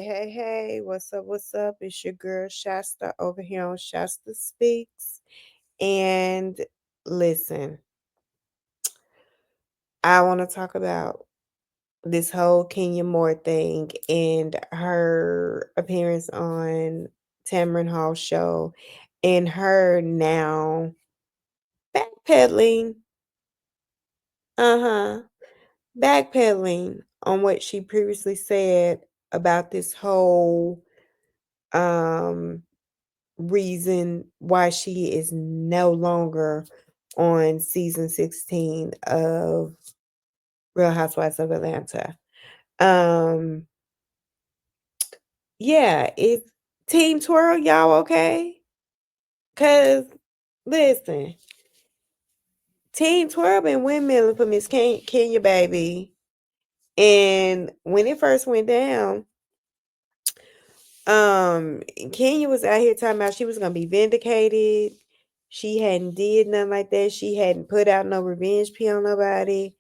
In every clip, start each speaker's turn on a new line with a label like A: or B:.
A: Hey, what's up? What's up? It's your girl Shasta over here on Shasta Speaks. And listen, I want to talk about this whole Kenya Moore thing and her appearance on Tamron Hall's show and her now backpedaling. Uh-huh. Backpedaling on what she previously said about this whole um reason why she is no longer on season 16 of Real Housewives of Atlanta. Um, yeah, it's Team Twirl, y'all okay? Cause listen, Team Twirl been windmilling for Miss Kenya, baby. And when it first went down, um, Kenya was out here talking about she was gonna be vindicated. She hadn't did nothing like that. She hadn't put out no revenge pee on nobody.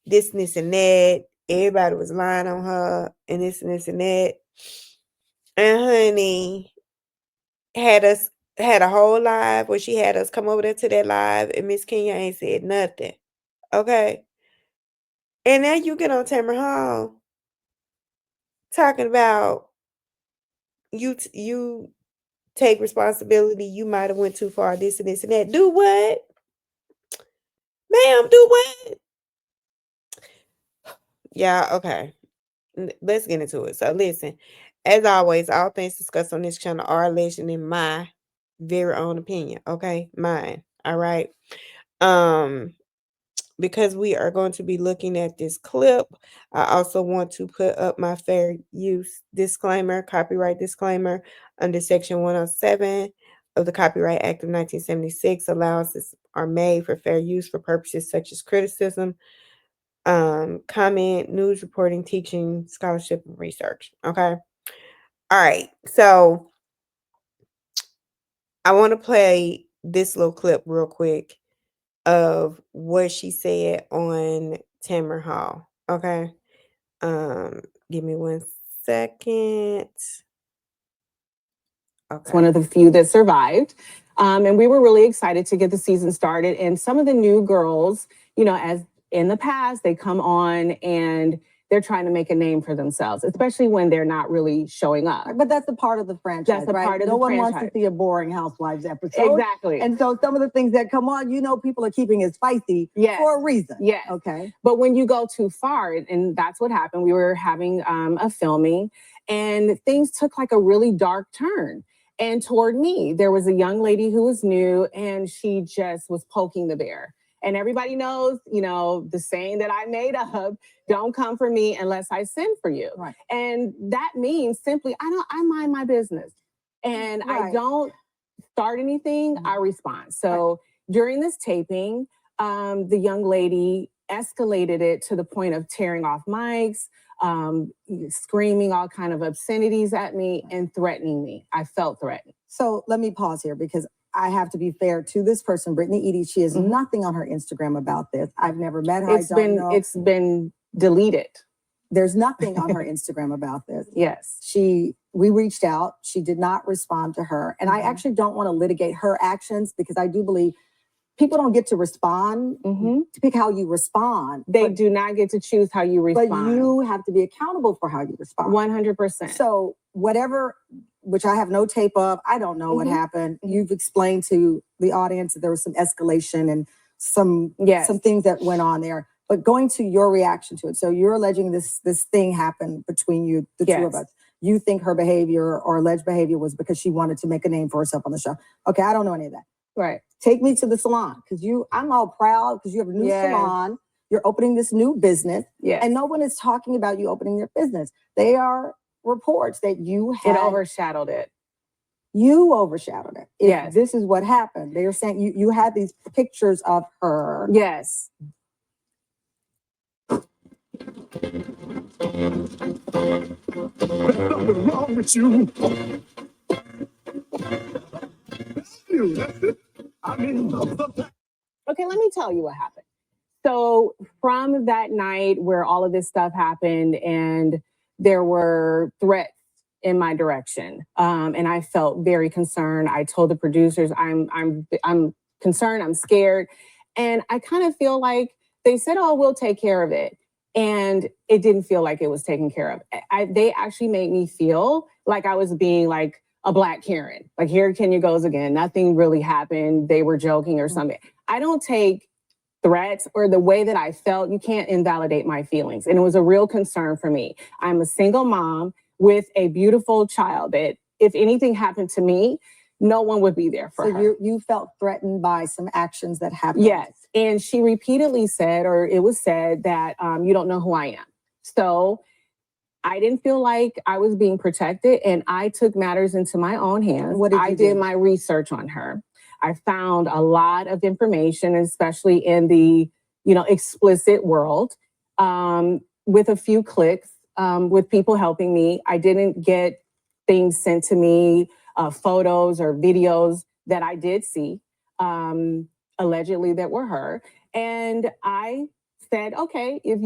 A: This and that. Everybody was lying on her and this and that. And honey had a whole live where she had us come over there to that live and Miss Kenya ain't said nothing. Okay. And now you get on Tamara Hall talking about you take responsibility. You might have went too far. This and that. Do what, ma'am? Do what? Yeah. Okay. Let's get into it. So listen, as always, all things discussed on this channel are alleged in my very own opinion. Okay, mine. All right. Um, because we are going to be looking at this clip, I also want to put up my fair use disclaimer, copyright disclaimer under Section 107 of the Copyright Act of 1976. Allowances are made for fair use for purposes such as criticism, comment, news reporting, teaching, scholarship, and research. Okay. All right. So I want to play this little clip real quick of what she said on Tamara Hall. Okay. Um, Give me 1 second.
B: It's one of the few that survived. And we were really excited to get the season started. And some of the new girls, you know, as in the past, they come on and they're trying to make a name for themselves, especially when they're not really showing up.
C: But that's a part of the franchise.
B: That's a
C: right?
B: part of
C: no
B: the
C: one
B: franchise.
C: wants to see a boring Housewives episode.
B: Exactly.
C: And so some of the things that come on, you know, people are keeping it spicy for a reason.
B: Yes.
C: Okay.
B: But when you go too far, and that's what happened, we were having a filming and things took like a really dark turn. And toward me, there was a young lady who was new and she just was poking the bear. And everybody knows, you know, the saying that I made up, don't come for me unless I send for you.
C: Right.
B: And that means simply, I mind my business. And I don't start anything, I respond. So during this taping, the young lady escalated it to the point of tearing off mics, screaming all kind of obscenities at me and threatening me. I felt threatened.
C: So let me pause here because I have to be fair to this person, Brittany Edie. She has nothing on her Instagram about this. I've never met her.
B: It's been deleted.
C: There's nothing on her Instagram about this.
B: Yes.
C: We reached out. She did not respond to her. And I actually don't want to litigate her actions because I do believe people don't get to respond to pick how you respond.
B: They do not get to choose how you respond.
C: But you have to be accountable for how you respond.
B: 100%.
C: So whatever, which I have no tape of, I don't know what happened. You've explained to the audience that there was some escalation and some things that went on there. But going to your reaction to it, so you're alleging this thing happened between you, the two of us. You think her behavior or alleged behavior was because she wanted to make a name for herself on the show. Okay, I don't know any of that.
B: Right.
C: Take me to the salon because I'm all proud because you have a new salon. You're opening this new business. And no one is talking about you opening your business. They are reports that you had.
B: It overshadowed it.
C: You overshadowed it.
B: Yes.
C: This is what happened. They are saying you had these pictures of her.
B: Yes.
D: There's something wrong with you.
B: Okay, let me tell you what happened. So from that night where all of this stuff happened and there were threats in my direction, and I felt very concerned. I told the producers, I'm concerned, I'm scared, and I kind of feel like they said, "Oh, we'll take care of it." And it didn't feel like it was taken care of. They actually made me feel like I was being like a Black Karen. Like, here Kenya goes again. Nothing really happened. They were joking or something. I don't take threats or the way that I felt. You can't invalidate my feelings. And it was a real concern for me. I'm a single mom with a beautiful child that if anything happened to me, no one would be there for her.
C: So you felt threatened by some actions that happened?
B: Yes. And she repeatedly said, or it was said, that you don't know who I am. So I didn't feel like I was being protected, and I took matters into my own hands. I did my research on her. I found a lot of information, especially in the, explicit world, with a few clicks, with people helping me. I didn't get things sent to me, photos or videos that I did see, allegedly that were her. And I said, okay, if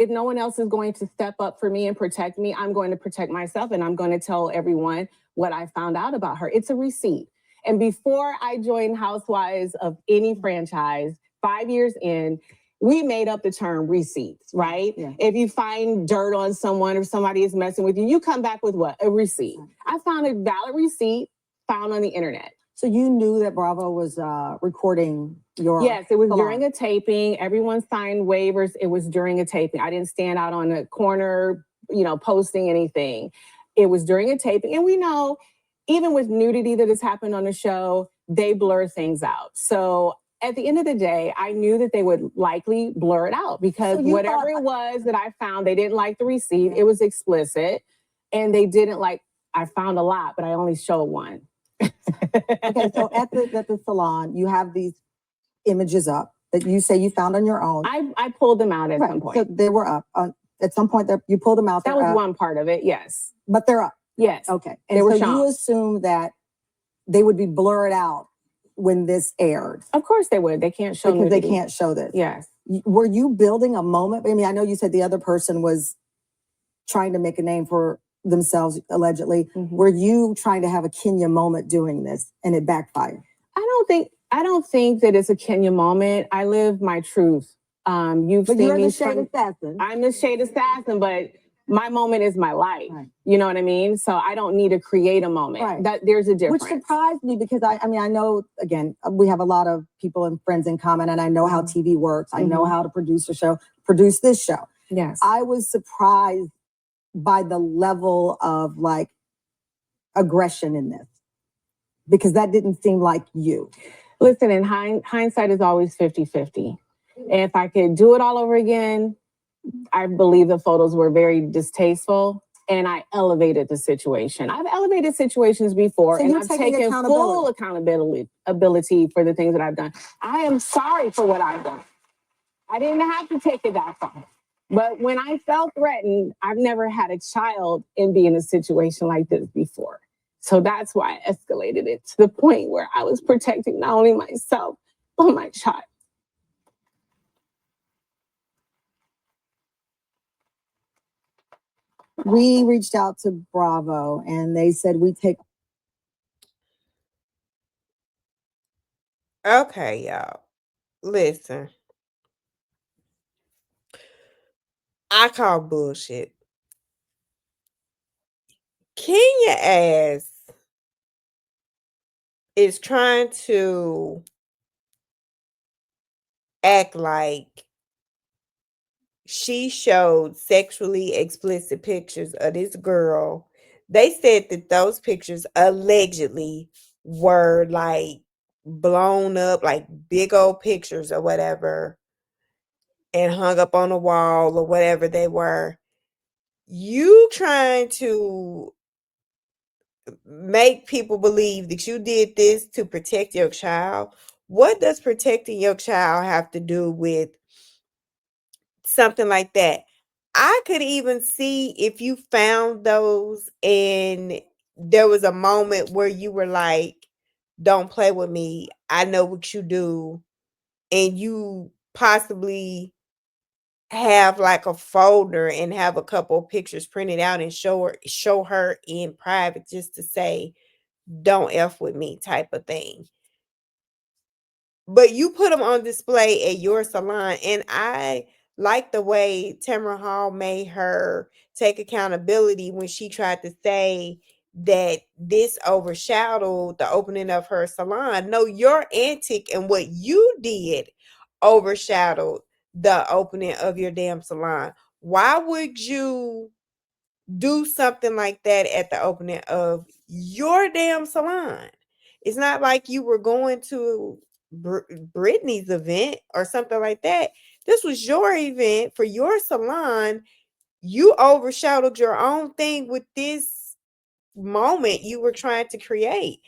B: no one else is going to step up for me and protect me, I'm going to protect myself, and I'm going to tell everyone what I found out about her. It's a receipt. And before I joined Housewives of any franchise, 5 years in, we made up the term receipts, right? Yeah. If you find dirt on someone or somebody is messing with you, you come back with what? A receipt. I found a valid receipt found on the internet.
C: So you knew that Bravo was recording your...
B: Yes, it was during a taping. Everyone signed waivers. It was during a taping. I didn't stand out on a corner, posting anything. It was during a taping. And we know, even with nudity that has happened on the show, they blur things out. So at the end of the day, I knew that they would likely blur it out because whatever it was that I found, they didn't like the receipt. It was explicit. And they didn't like, I found a lot, but I only showed one.
C: Okay, so at the salon, you have these images up that you say you found on your own.
B: I pulled them out at some point.
C: So they were up. At some point, you pulled them out.
B: That was one part of it, yes.
C: But they're up.
B: Yes.
C: Okay. And so you assume that they would be blurred out when this aired.
B: Of course they would. They can't show
C: because nudity. They can't show this.
B: Yes.
C: Were you building a moment? I mean, I know you said the other person was trying to make a name for themselves, allegedly. Mm-hmm. Were you trying to have a Kenya moment doing this and it backfired?
B: I don't think that it's a Kenya moment. I live my truth. You're
C: the shade assassin.
B: I'm the shade assassin, but my moment is my life. Right. You know what I mean? So I don't need to create a moment. Right. There's a difference.
C: Which surprised me because I know, again, we have a lot of people and friends in common, and I know how TV works. I know how to produce this show.
B: Yes.
C: I was surprised by the level of aggression in this, because that didn't seem like you.
B: Listen, in hindsight is always 50-50. If I could do it all over again, I believe the photos were very distasteful, and I elevated the situation. I've elevated situations before, and I've taken full accountability for the things that I've done. I am sorry for what I've done. I didn't have to take it that far. But when I felt threatened, I've never had a child and be in a situation like this before. So that's why I escalated it to the point where I was protecting not only myself, but my child.
C: We reached out to Bravo and they said we take...
A: Okay, y'all. Listen. I call bullshit. Kenya ass is trying to act like she showed sexually explicit pictures of this girl. They said that those pictures allegedly were blown up, big old pictures or whatever, and hung up on a wall or whatever they were. You trying to make people believe that you did this to protect your child? What does protecting your child have to do with something like that? I could even see if you found those and there was a moment where you were like, don't play with me, I know what you do, and you possibly have like a folder and have a couple of pictures printed out and show her in private just to say, don't F with me type of thing. But you put them on display at your salon, and I like the way Tamara Hall made her take accountability when she tried to say that this overshadowed the opening of her salon. No, your antic and what you did overshadowed the opening of your damn salon. Why would you do something like that at the opening of your damn salon? It's not like you were going to Brittany's event or something like that. This was your event for your salon. You overshadowed your own thing with this moment you were trying to create.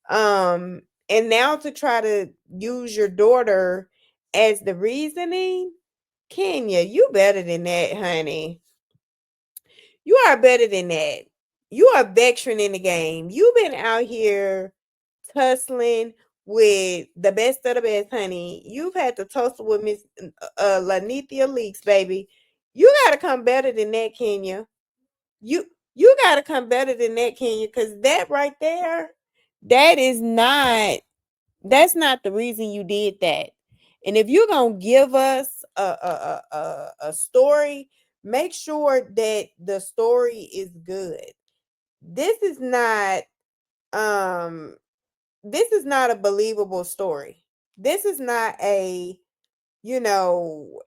A: And now to try to use your daughter as the reasoning, Kenya, you better than that, honey. You are better than that. You are a veteran in the game. You've been out here tussling with the best of the best, honey. You've had to tussle with Miss Lanithia Leaks, baby. You gotta come better than that, Kenya. You gotta come better than that, Kenya, because that right there, that is not that's not the reason you did that. And if you're gonna give us a story, make sure that the story is good. This is not um this is not a believable story. This is not a, you know,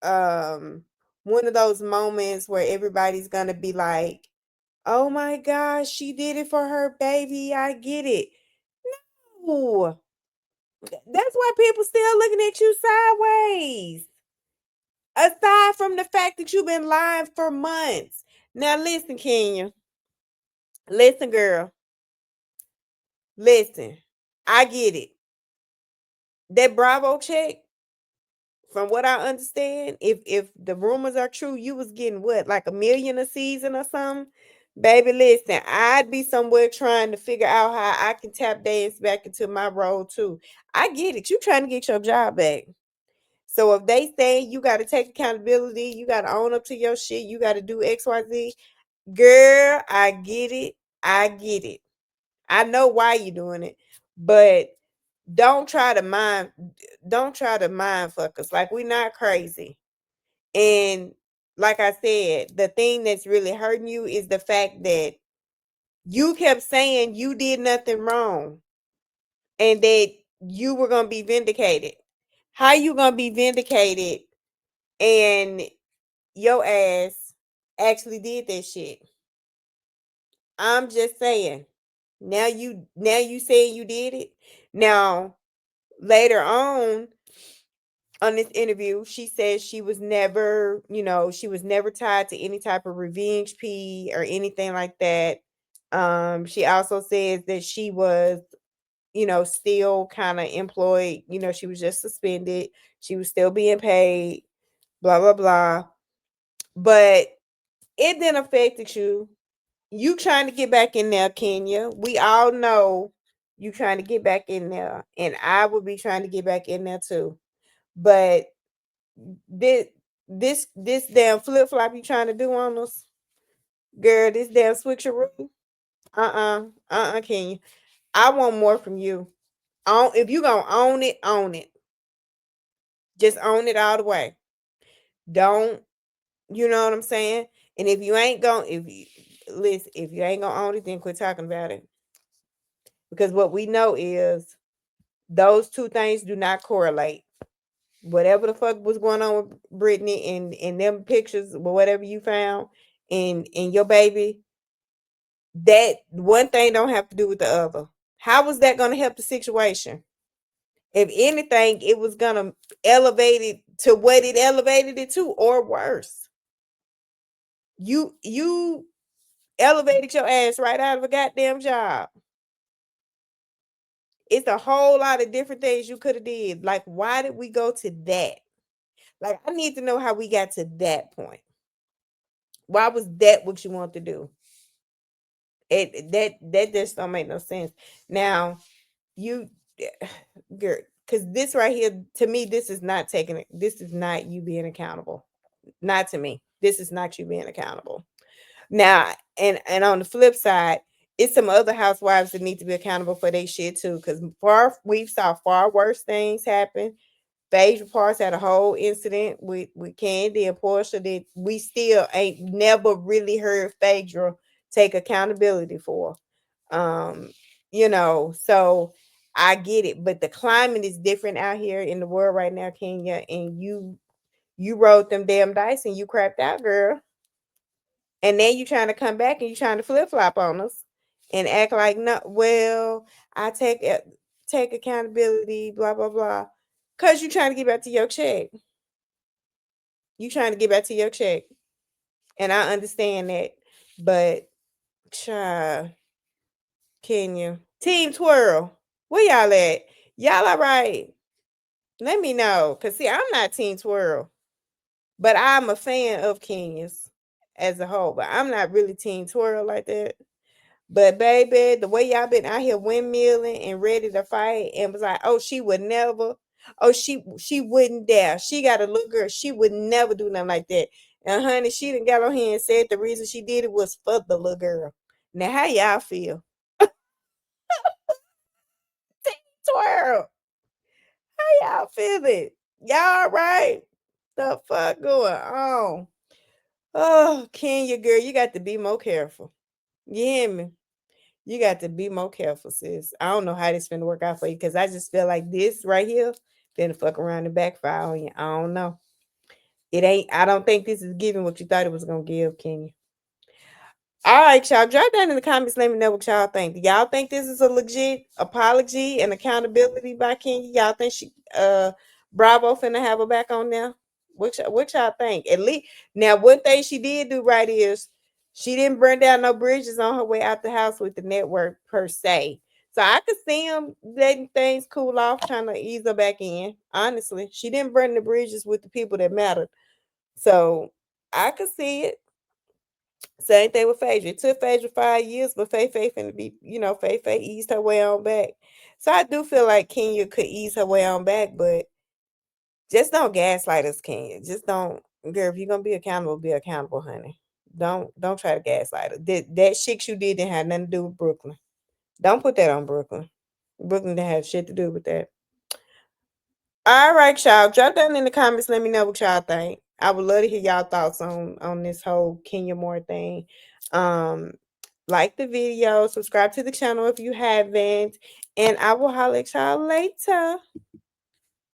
A: um one of those moments where everybody's gonna be like, oh my gosh, she did it for her baby. I get it. No. That's why people still looking at you sideways. Aside from the fact that you've been lying for months. Now listen, Kenya. Listen, girl. Listen. I get it. That Bravo check, from what I understand, if the rumors are true, you was getting what, like $1 million a season or something? Baby, listen, I'd be somewhere trying to figure out how I can tap dance back into my role too. I get it. You trying to get your job back. So if they say you got to take accountability, you got to own up to your shit, you got to do XYZ, girl, I get it. I get it. I know why you're doing it, but don't try to mind fuck us. Like, we're not crazy. And like I said, the thing that's really hurting you is the fact that you kept saying you did nothing wrong and that you were going to be vindicated. How you going to be vindicated and your ass actually did that shit? I'm just saying. Now you saying you did it. Now later on this interview, she says she was never, she was never tied to any type of revenge P or anything like that. She also says that she was, still kind of employed, she was just suspended. She was still being paid, blah, blah, blah. But it didn't affect you. You trying to get back in there, Kenya. We all know you trying to get back in there. And I would be trying to get back in there too. But this this damn flip flop you trying to do on us, girl, this damn switcheroo. Kenya. I want more from you. If you gonna own it, own it. Just own it all the way. Don't, you know what I'm saying? And if you ain't gonna, if you ain't gonna own it, then quit talking about it. Because what we know is those two things do not correlate. Whatever the fuck was going on with Brittany and them pictures or whatever you found in your baby, that one thing don't have to do with the other. How was that going to help the situation? If anything, it was going to elevate it to what it elevated it to, or worse. You elevated your ass right out of a goddamn job. It's a whole lot of different things you could have did. Like, why did we go to that? Like, I need to know how we got to that point. Why was that what you want to do? That just don't make no sense. Now, you, girl, because this right here, to me, this is not you being accountable. Not to me. This is not you being accountable. Now, and on the flip side, it's some other housewives that need to be accountable for their shit too. Because we've saw far worse things happen. Phaedra Parks had a whole incident with Candy and Portia that we still ain't never really heard Phaedra take accountability for. Um, so I get it, but the climate is different out here in the world right now, Kenya, and you rolled them damn dice and you crapped out, girl. And then you trying to come back and you trying to flip flop on us and act like no. Well, I take accountability, blah blah blah, cause you trying to get back to your check. You trying to get back to your check, and I understand that, but child, Kenya, Team Twirl, where y'all at? Y'all all right? Let me know, cause see, I'm not Team Twirl, but I'm a fan of Kenya's as a whole. But I'm not really Team Twirl like that. But baby, the way y'all been out here windmilling and ready to fight, and was like, oh, she would never, oh, she wouldn't dare. She got a little girl, she would never do nothing like that. And honey, she done got on here and said the reason she did it was for the little girl. Now, how y'all feel? Twirl, how y'all feeling? Y'all all right? The fuck going on? Oh, Kenya, girl, you got to be more careful. You hear me? You got to be more careful, sis. I don't know how this finna work out for you because I just feel like this right here finna fuck around and backfire on you. I don't know. It ain't. I don't think this is giving what you thought it was gonna give, Kenya. All right, y'all. Drop down in the comments. Let me know what y'all think. Do y'all think this is a legit apology and accountability by Kenya? Y'all think Bravo finna have her back on there? What y'all think? At least now, one thing she did do right is she didn't burn down no bridges on her way out the house with the network per se. So I could see them letting things cool off, trying to ease her back in. Honestly, she didn't burn the bridges with the people that mattered. So I could see it. Same thing with Phaedra. It took Phaedra 5 years, but Faye finna be, Faye eased her way on back. So I do feel like Kenya could ease her way on back, but just don't gaslight us, Kenya. Just don't, girl. If you're gonna be accountable, honey. Don't try to gaslight her. That shit you did didn't have nothing to do with Brooklyn. Don't put that on Brooklyn. Brooklyn didn't have shit to do with that. All right, y'all. Drop down in the comments. Let me know what y'all think. I would love to hear y'all thoughts on this whole Kenya Moore thing. Um, like the video, subscribe to the channel if you haven't, and I will holler at y'all later.